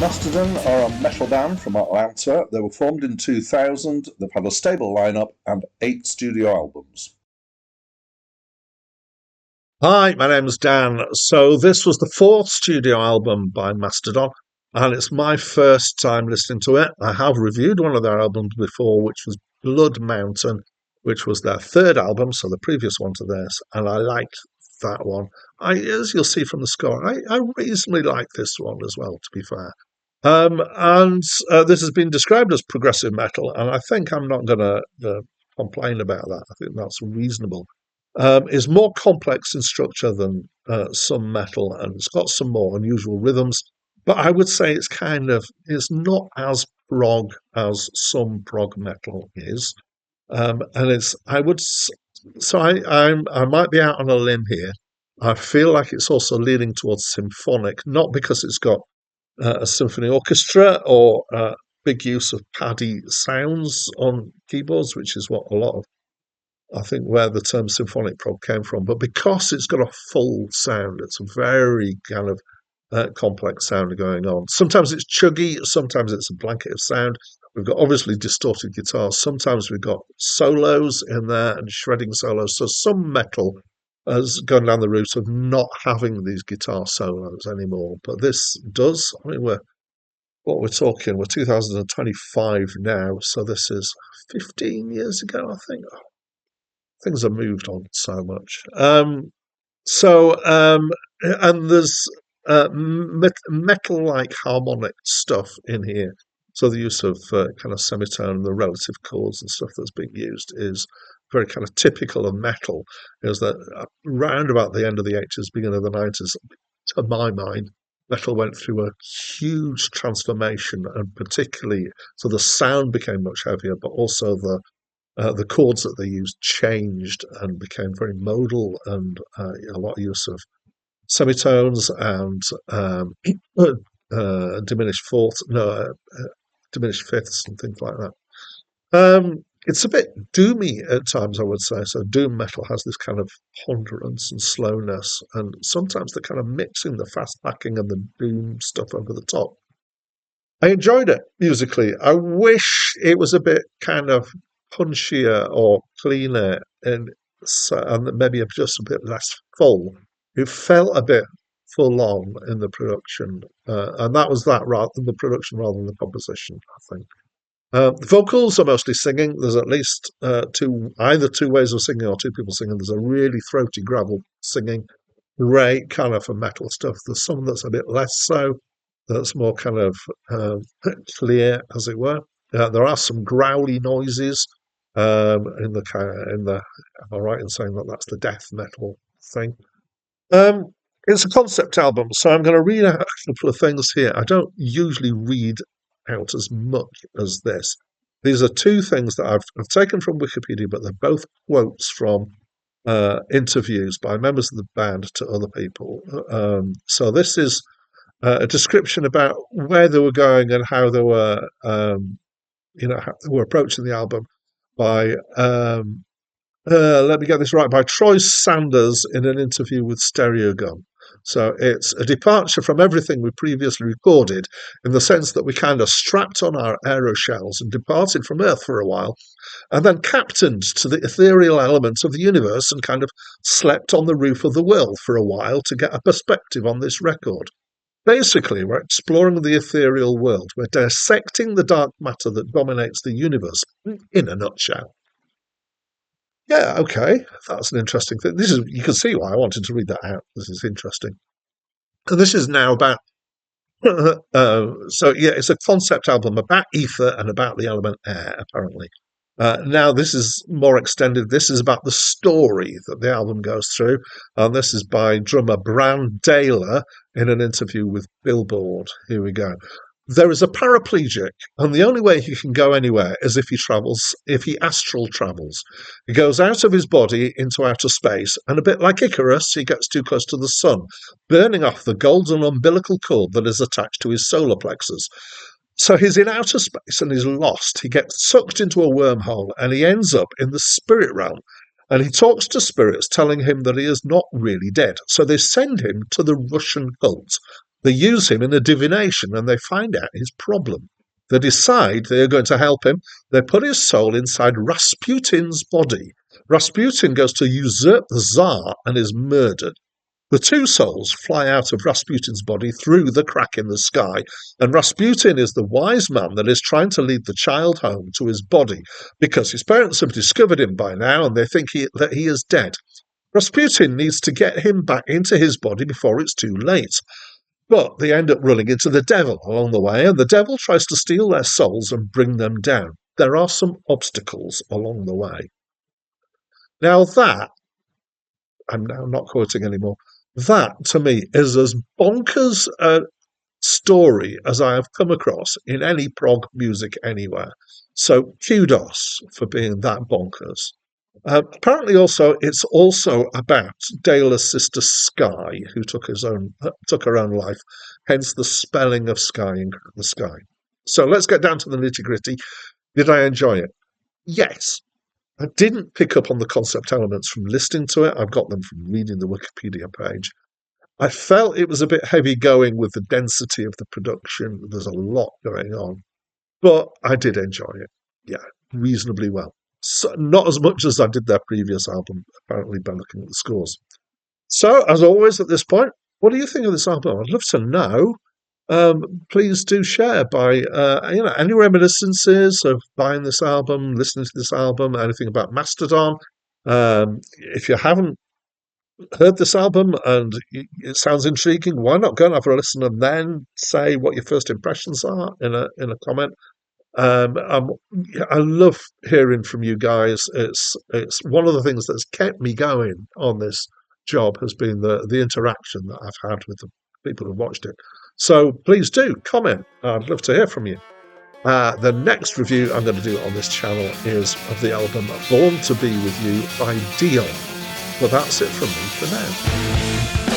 Mastodon are a metal band from Atlanta. They were formed in 2000. They've had a stable lineup and 8 studio albums. Hi, my name's Dan. So this was the fourth studio album by Mastodon, and it's my first time listening to it. I have reviewed one of their albums before, which was Blood Mountain, which was their third album, so the previous one to this, and I liked that one. As you'll see from the score, I reasonably like this one as well, to be fair. And this has been described as progressive metal, and I think I'm not going to complain about that. I think that's reasonable. Is more complex in structure than some metal, and it's got some more unusual rhythms. But I would say it's not as prog as some prog metal is, and it's I would so I might be out on a limb here. I feel like it's also leaning towards symphonic, not because it's got a symphony orchestra or big use of paddy sounds on keyboards, which is what a lot of I think where the term symphonic prog came from, but because it's got a full sound, it's a very kind of complex sound going on. Sometimes it's chuggy, sometimes it's a blanket of sound. We've got obviously distorted guitars. Sometimes we've got solos in there and shredding solos. So some metal has gone down the route of not having these guitar solos anymore, but this does. I mean, we're talking. We're 2025 now, so this is 15 years ago, I think. Things have moved on so much. So, and there's metal-like harmonic stuff in here. So the use of kind of semitone and the relative chords and stuff that's being used is very kind of typical of metal. Is that round about the end of the 80s, beginning of the 90s, to my mind, metal went through a huge transformation, and particularly so the sound became much heavier, but also the chords that they used changed and became very modal, and a lot of use of semitones and diminished fourths, diminished fifths and things like that. It's a bit doomy at times, I would say. So doom metal has this kind of ponderance and slowness, and sometimes they're kind of mixing the fast backing and the doom stuff over the top. I enjoyed it musically. I wish it was a bit kind of punchier or cleaner, and maybe just a bit less full. It felt a bit full on in the production, and that was that rather than the production rather than the composition, I think. The vocals are mostly singing. There's at least either two ways of singing or two people singing. There's a really throaty gravel singing, great kind of for metal stuff. There's some that's a bit less so, that's more kind of clear, as it were. There are some growly noises in the. Am I right in saying that that's the death metal thing? Um, it's a concept album, so I'm going to read out a couple of things here. I don't usually read out as much as this. These are two things that I've taken from Wikipedia, but they're both quotes from interviews by members of the band to other people. So this is a description about where they were going and how they were, how they were approaching the album by let me get this right, by Troy Sanders in an interview with Stereogum. So it's a departure from everything we previously recorded in the sense that we kind of strapped on our aeroshells and departed from Earth for a while, and then captained to the ethereal elements of the universe and kind of slept on the roof of the world for a while to get a perspective on this record. Basically, we're exploring the ethereal world. We're dissecting the dark matter that dominates the universe, in a nutshell. Yeah, okay, that's an interesting thing. You can see why I wanted to read that out. This is interesting. And this is now about, so yeah, it's a concept album about ether and about the element air, apparently. Now, this is more extended. This is about the story that the album goes through. And this is by drummer Bran Daler in an interview with Billboard. Here we go. There is a paraplegic, and the only way he can go anywhere is if he astral travels. He goes out of his body into outer space, and a bit like Icarus, he gets too close to the sun, burning off the golden umbilical cord that is attached to his solar plexus. So he's in outer space and he's lost. He gets sucked into a wormhole and he ends up in the spirit realm. And he talks to spirits telling him that he is not really dead. So they send him to the Russian cult. They use him in a divination and they find out his problem. They decide they are going to help him. They put his soul inside Rasputin's body. Rasputin goes to usurp the Tsar and is murdered. The two souls fly out of Rasputin's body through the crack in the sky, and Rasputin is the wise man that is trying to lead the child home to his body, because his parents have discovered him by now and they think that he is dead. Rasputin needs to get him back into his body before it's too late. But they end up running into the devil along the way, and the devil tries to steal their souls and bring them down. There are some obstacles along the way. Now that, I'm now not quoting anymore, that to me is as bonkers a story as I have come across in any prog music anywhere. So kudos for being that bonkers. Apparently, it's also about Dale's sister Skye, who took her own life. Hence the spelling of Skye in the sky. So let's get down to the nitty gritty. Did I enjoy it? Yes. I didn't pick up on the concept elements from listening to it. I've got them from reading the Wikipedia page. I felt it was a bit heavy going with the density of the production. There's a lot going on, but I did enjoy it. Yeah, reasonably well. So, not as much as I did their previous album, apparently, by looking at the scores. So, as always, at this point, what do you think of this album? I'd love to know. Please do share by any reminiscences of buying this album, listening to this album, anything about Mastodon. If you haven't heard this album and it sounds intriguing, why not go and have a listen and then say what your first impressions are in a comment. I love hearing from you guys. It's one of the things that's kept me going on this job has been the interaction that I've had with the people who watched it. So please do comment. I'd love to hear from you. The next review I'm going to do on this channel is of the album Born to Be With You by Dion. Well, that's it from me for now.